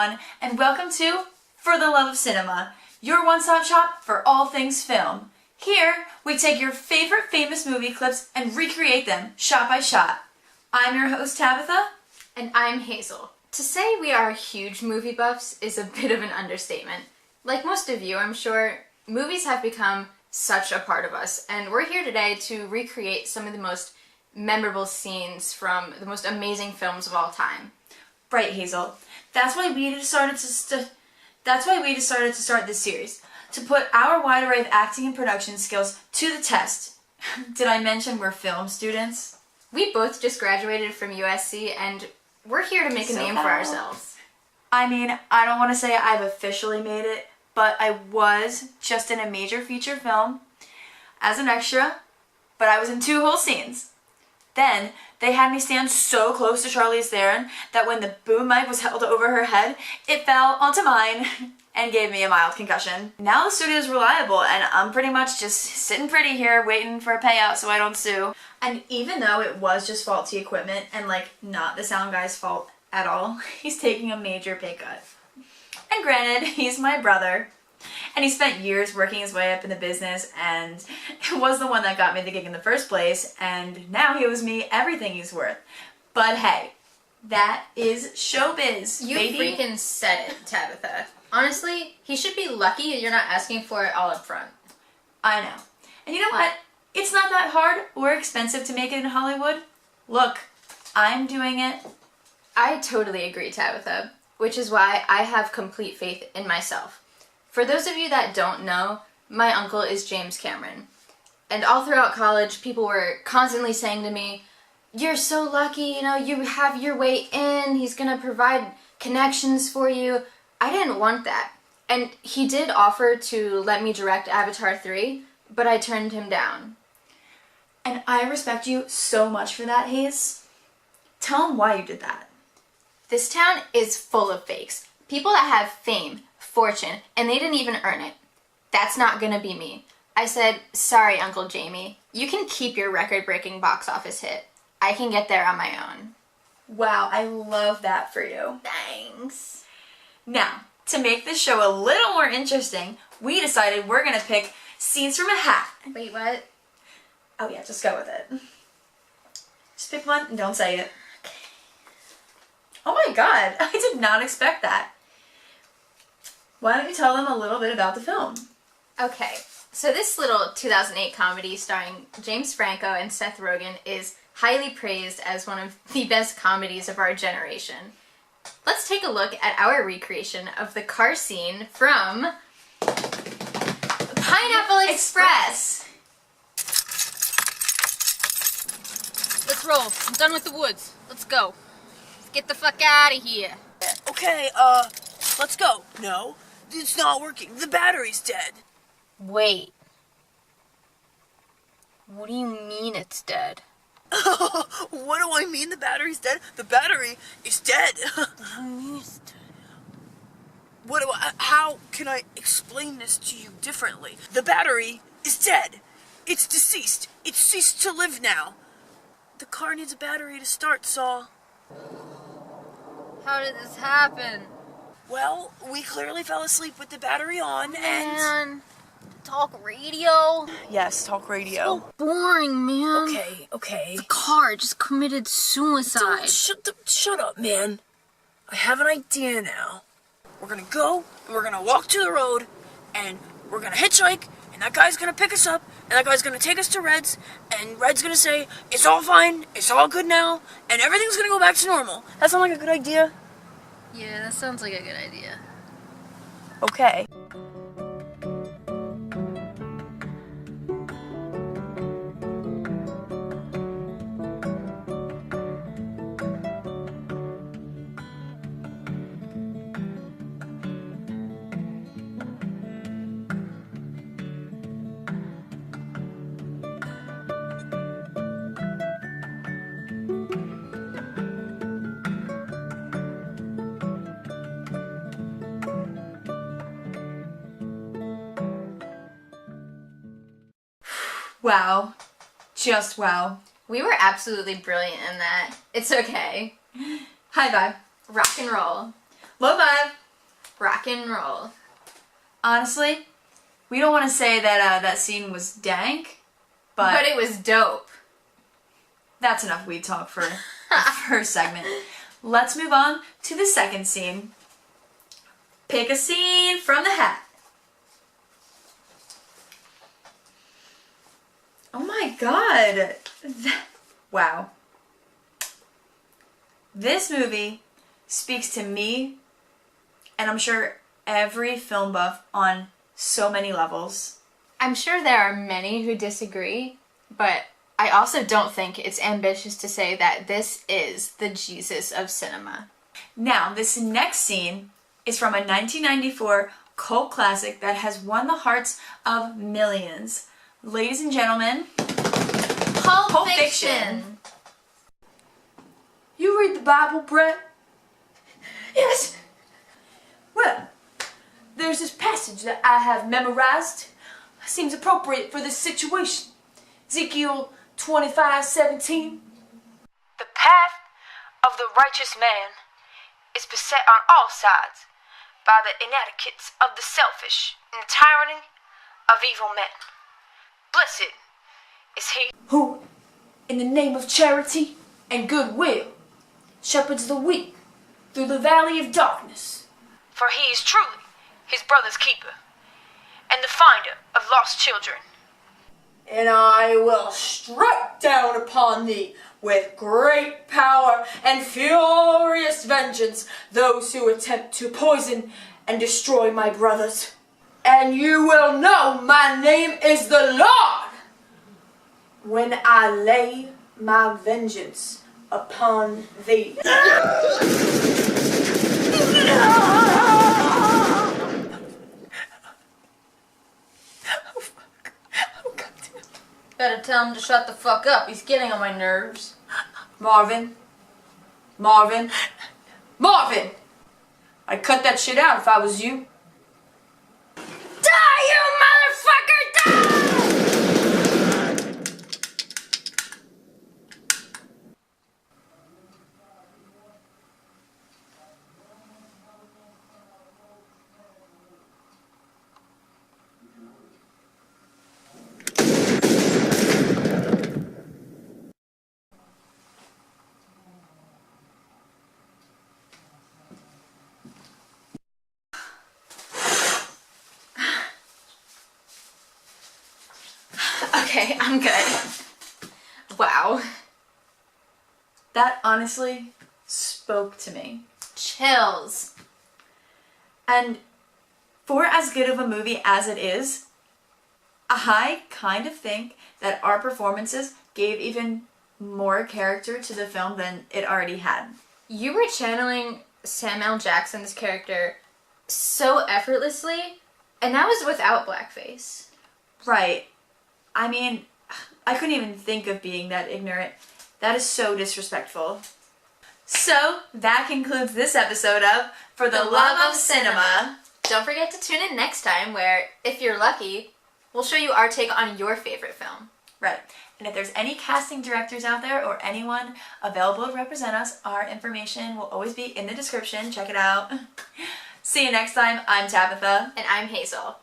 everyone, and welcome to For the Love of Cinema, your one-stop shop for all things film. Here, we take your favorite famous movie clips and recreate them shot by shot. I'm your host, Tabitha. And I'm Hazel. To say we are huge movie buffs is a bit of an understatement. Like most of you, I'm sure, movies have become such a part of us, and we're here today to recreate some of the most memorable scenes from the most amazing films of all time. Right, Hazel. That's why we decided to start this series, to put our wide array of acting and production skills to the test. Did I mention we're film students? We both just graduated from USC, and we're here to make a name for ourselves. I mean, I don't want to say I've officially made it, but I was just in a major feature film as an extra, but I was in 2 whole scenes. Then, they had me stand so close to Charlize Theron that when the boom mic was held over her head, it fell onto mine and gave me a mild concussion. Now the studio's reliable, and I'm pretty much just sitting pretty here waiting for a payout so I don't sue. And even though it was just faulty equipment and not the sound guy's fault at all, he's taking a major pay cut. And granted, he's my brother, and he spent years working his way up in the business and was the one that got me the gig in the first place, and now he owes me everything he's worth. But hey, that is showbiz, You baby. freaking said it, Tabitha. Honestly, he should be lucky you're not asking for it all up front. I know. And you know what? It's not that hard or expensive to make it in Hollywood. Look, I'm doing it. I totally agree, Tabitha, which is why I have complete faith in myself. For those of you that don't know, my uncle is James Cameron. And all throughout college, people were constantly saying to me, "You're so lucky, you have your way in, he's gonna provide connections for you." I didn't want that. And he did offer to let me direct Avatar 3, but I turned him down. And I respect you so much for that, Hayes. Tell him why you did that. This town is full of fakes. People that have fame, fortune, and they didn't even earn it. That's not gonna be me. I said, "Sorry, Uncle Jamie. You can keep your record-breaking box office hit. I can get there on my own." Wow, I love that for you. Thanks. Now, to make this show a little more interesting, we decided we're gonna pick scenes from a hat. Wait, what? Oh yeah, just go with it. Just pick one and don't say it. Oh my god, I did not expect that. Why don't you tell them a little bit about the film? Okay, so this little 2008 comedy starring James Franco and Seth Rogen is highly praised as one of the best comedies of our generation. Let's take a look at our recreation of the car scene from Pineapple Express. Let's roll. I'm done with the woods. Let's go. Let's get the fuck out of here. Okay, let's go. No, it's not working. The battery's dead. Wait. What do you mean it's dead? What do I mean the battery's dead? The battery is dead. How can I explain this to you differently? The battery is dead. It's deceased. It's ceased to live now. The car needs a battery to start, Saul. How did this happen? Well, we clearly fell asleep with the battery on, and... Man, talk radio? Yes, talk radio. So boring, man. Okay. The car just committed suicide. Shut up, man. I have an idea now. We're gonna go, and we're gonna walk to the road, and we're gonna hitchhike, and that guy's gonna pick us up, and that guy's gonna take us to Red's, and Red's gonna say, "It's all fine, it's all good now, and everything's gonna go back to normal." That sound like a good idea? Yeah, that sounds like a good idea. Okay. Wow. Just wow. We were absolutely brilliant in that. It's okay. High five. Rock and roll. Low five. Rock and roll. Honestly, we don't want to say that that scene was dank, but it was dope. that's enough weed talk for the first segment. Let's move on to the second scene. Pick a scene from the hat. Oh my god. Wow. This movie speaks to me, and I'm sure every film buff on so many levels. I'm sure there are many who disagree, but I also don't think it's ambitious to say that this is the Jesus of cinema. Now, this next scene is from a 1994 cult classic that has won the hearts of millions. Ladies and gentlemen, Pulp Fiction. You read the Bible, Brett? Yes. Well, there's this passage that I have memorized. Seems appropriate for this situation. Ezekiel 25:17. The path of the righteous man is beset on all sides by the inadequates of the selfish and the tyranny of evil men. Blessed is he who, in the name of charity and goodwill, shepherds the weak through the valley of darkness. For he is truly his brother's keeper and the finder of lost children. And I will strike down upon thee with great power and furious vengeance those who attempt to poison and destroy my brothers. And you will know my name is the Lord when I lay my vengeance upon thee. Better tell him to shut the fuck up. He's getting on my nerves. Marvin. I'd cut that shit out if I was you. Die, you motherfucker! Die! Okay, I'm good. Wow. That honestly spoke to me. Chills. And for as good of a movie as it is, I kind of think that our performances gave even more character to the film than it already had. You were channeling Samuel L. Jackson's character so effortlessly, and that was without blackface. Right. I mean, I couldn't even think of being that ignorant. That is so disrespectful. So, that concludes this episode of For the Love of Cinema. Don't forget to tune in next time where, if you're lucky, we'll show you our take on your favorite film. Right. And if there's any casting directors out there or anyone available to represent us, our information will always be in the description. Check it out. See you next time. I'm Tabitha. And I'm Hazel.